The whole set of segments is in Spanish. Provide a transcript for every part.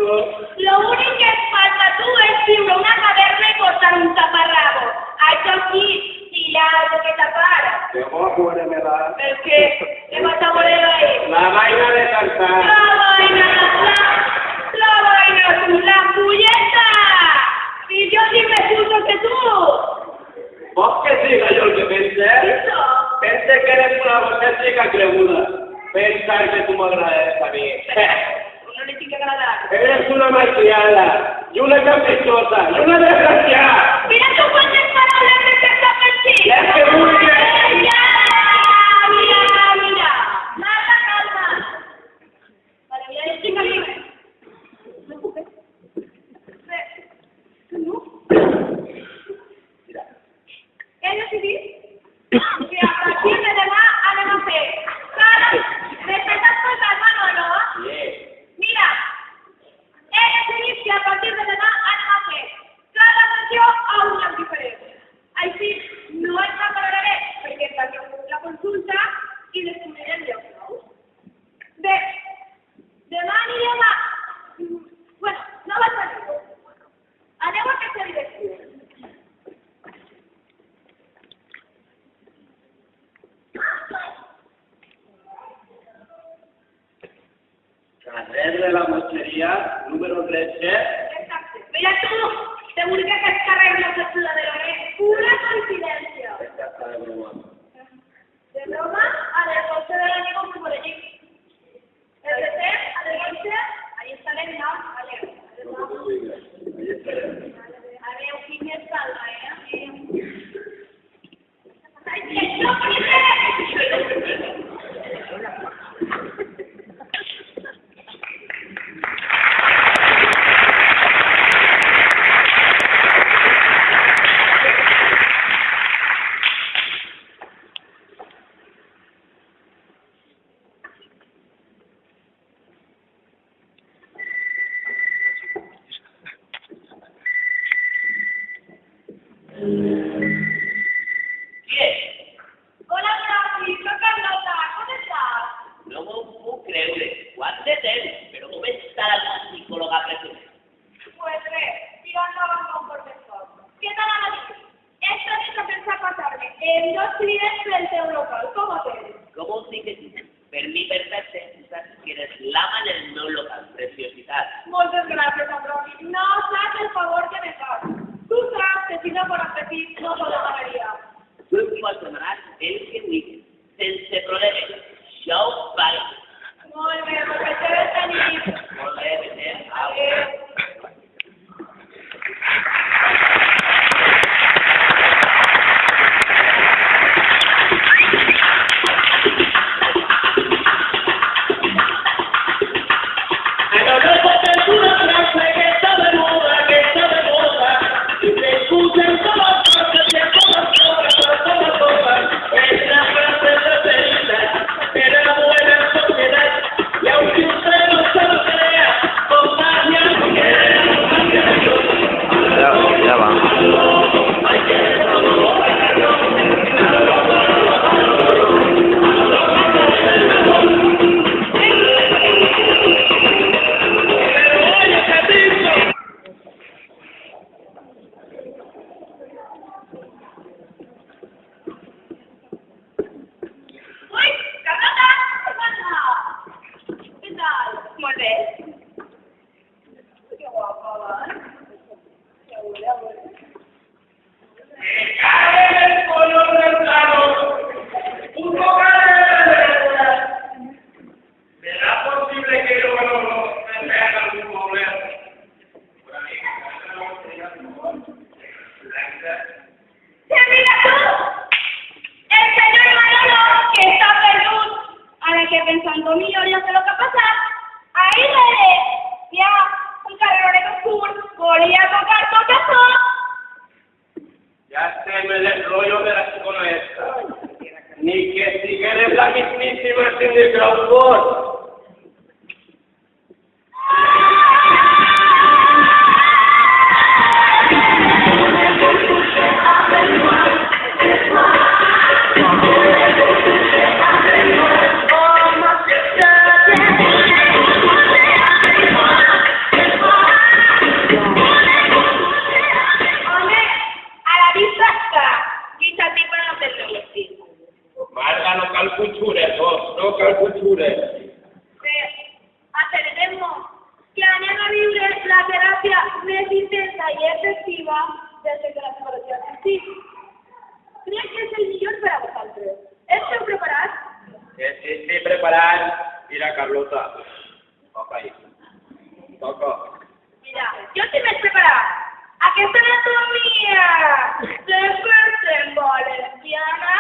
Lo únic que et falta a tu és viure una caverna i portar un taparrabo. Això aquí, si hi ha algo que tapar. ¿Qué vos jugaremela? ¿El qué? ¿Qué vas a poner ahí? La vaina de cantar. La vaina, tú, la pulleta. Y yo sí me puso que tú. ¿Vos que siga yo el que pensé? Pensé que eres una auténtica creguda. Pensar que tú me agradeces a mí. No le tiene que agradar. Eres una malcriada, y una caprichosa, y una desgraciada. Mira tú cuántas palabras de esta mentira. ¡Ya te muy bien! Mira. Nada, calma. Vale, voy a decir que no ocupes. No. He decidit que a partir de demà anem a fer m'estàs escoltant, Manolo? Sí. Mira, he decidit que a partir de demà anem a fer cada sessió a un lloc diferent. Així no ens separaré perquè faríem la consulta i descobrirem llocs nous. Bé, demà anirem a... Bueno, no vaig a dir-ho. Aneu a aquesta direcció. Carrer de la Mochería, número 13. Exacte. Mira tú, segur que aquest carrer no s'atura de l'hora. Pura coincidència. Esta está de broma. De broma, a les 12 de la nit com por allí. El de ser, a les 11, ahí estarem, no? No te lo digas. Ahí estaré. Adéu, quin més calma, Ai, que no, primer! En 2 clients del teu local, com ho tens? Com ho dic que sí? Per mi perfecte, saps que eres l'ama del meu local, preciositat. Moltes gràcies, Androni. No saps el favor que me fas. Tu saps que si no fos petit no te demanaria. Tu em pots demanar el que vulguis, sense problemes. Jo ho faré. Molt bé, perquè te ves tenir. Molt bé, Vicent. Adéu. Pensando millones de lo que ha pasado, ahí le ya un carrero oscuro, volví a tocar todo. Ya se me desrollo de la zona esta. Ni que si eres la mismísima Cindy Crawford. qual cultura? Acertemos que anem a viure la teràpia més intensa i efectiva des que la psicologia existe. Crec que és el millor per a vosaltres. Esteu preparats? Estic preparat i la Carlota. Toca ahí. Toca. Mira, jo estic més preparat. Aquesta anatomia de en valenciana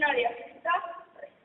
no li afecta res.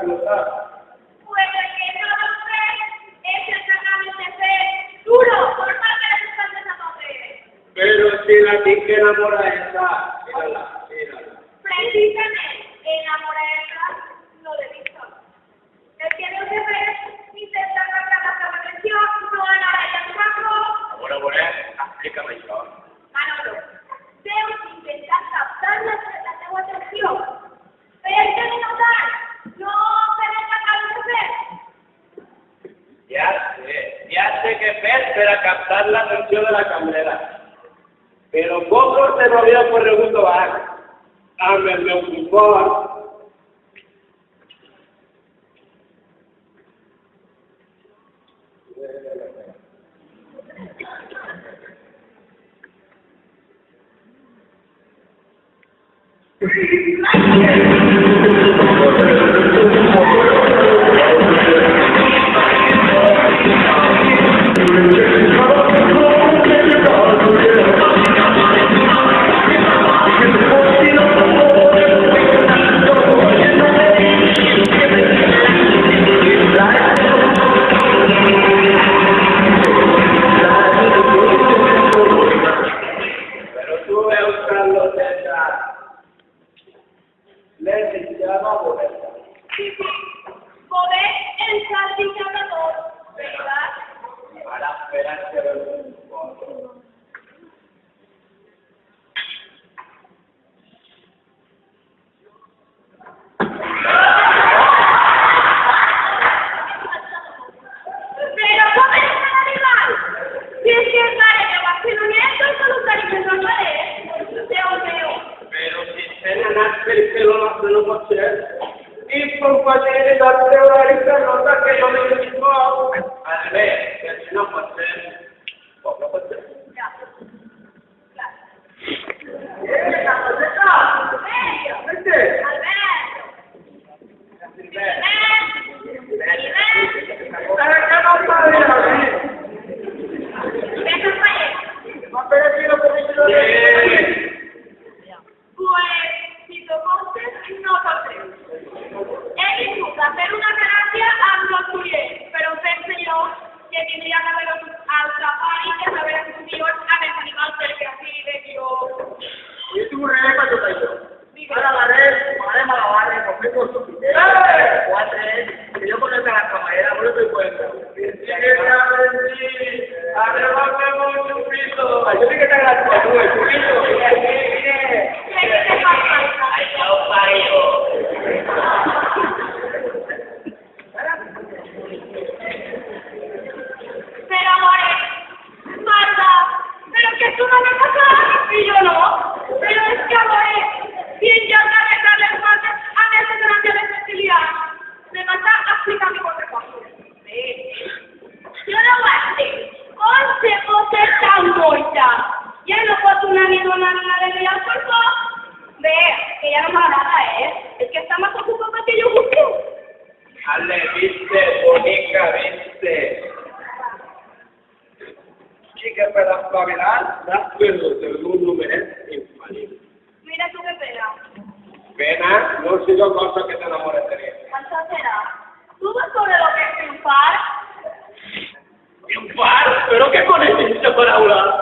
cruzar. Pues el que no lo sé es el canal de ser duro, por más que les están desapacientes. Pero si la ti que enamora esa, mírala, mírala. Precisamente, enamorarla no le visto. El que no se ve intenta captar la conversación, no analiza el saco. Bueno, explícame això. Manolo, deus intentar captar la teva atenció. Per què notar? No saber què cal fer. Ya sé qué fer para captar la atención de la camarera. Pero poco se me había ocurrido probar. Háganme un favor. Poder el salpicador, ¿verdad? Para esperar que ver un poco. Pero ¿cómo es un animal? Si es que el mar que va siluniendo y solo está diciendo no es, Pero si se nace el pelo no puede ser. Y compañeros, la teoría nota que yo me digo, al ver, que si no puede ser, poco puede ser. Ya. Claro. ¿Viste? Pues, si tomaste, no toqué. He visto hacer una gracia a los tuyos, pero pensé yo que tendría que haber al safari que saber a sus tíos a ver animal así de yo. Y tú me vas a tocar yo. Ahora malabares, conflictos suficientes. Que yo conozco a la camarera, no lo estoy cuenta. Arrebátame un piso. Yo sí que te agradezco, tú, el culito. ¿Qué pasa? ¡Ay, no parió! Pero amores, Marta, pero que tú no me pasas y yo no. Pero es que amores, bien ya me darle el pase a veces durante la festividad. Me mata a explicar mi consecuencia. Yo no guarde, hoy se puede ser tan bonita. Ya no puedo una ni una de mi cuerpo. Ve, que ya no me nada, es que está más ocupado que yo busco. Ale, viste, bonita, viste. Chica, para espabilar, das perros del mundo merece infalible. Mira tú qué pena. Pena, no sigo cosa que te enamores de él. ¿Cuánto será? ¿Tú vas sobre lo que es triunfar? ¿Triunfar? ¿Pero qué con el para hablar?